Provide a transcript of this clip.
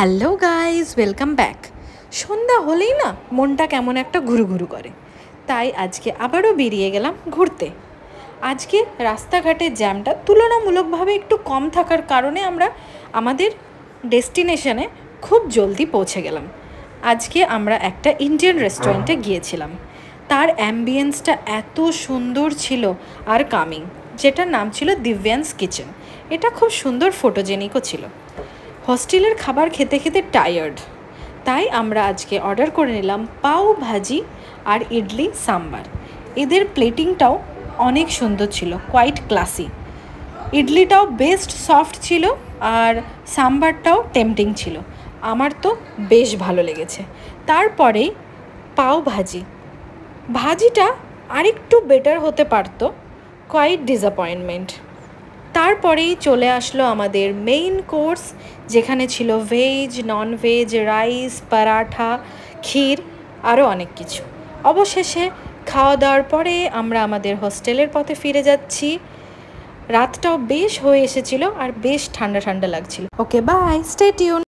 Hello guys, welcome back. সন্ধ্যা হলেই না মনটা কেমন একটা ঘুরু করে, তাই আজকে আবারও বেরিয়ে গেলাম ঘুরতে। আজকে রাস্তাঘাটের জ্যামটা তুলনামূলকভাবে একটু কম থাকার কারণে আমরা আমাদের ডেস্টিনেশনে খুব জলদি পৌঁছে গেলাম। আজকে আমরা একটা ইন্ডিয়ান রেস্টুরেন্টে গিয়েছিলাম। তার অ্যাম্বিয়েন্সটা এত সুন্দর ছিল আর কামিং, যেটার নাম ছিল দিব্যান্স কিচেন। এটা খুব সুন্দর ফটোজেনিকও ছিল। হস্টেলের খাবার খেতে খেতে টায়ার্ড, তাই আমরা আজকে অর্ডার করে নিলাম পাও ভাজি আর ইডলি সাম্বার। এদের প্লেটিংটাও অনেক সুন্দর ছিল, কোয়াইট ক্লাসি। ইডলিটাও বেস্ট সফট ছিল আর সাম্বারটাও টেম্পটিং ছিল। আমার তো বেশ ভালো লেগেছে। তারপরেই পাও ভাজিটা আরেকটু বেটার হতে পারতো, কোয়াইট ডিসঅ্যাপয়েন্টমেন্ট। তারপরেই চলে আসলো আমাদের মেইন কোর্স, যেখানে ছিল veg, non veg, rice, paratha, kheer, আরও অনেক কিছু। অবশেষে খাওয়া দাওয়ার পরে আমরা আমাদের হোস্টেলের পথে ফিরে যাচ্ছি। রাতটাও বেশ হয়ে এসেছিল আর বেশ ঠান্ডা ঠান্ডা লাগছিল। ওকে, বাই, স্টে টিউন।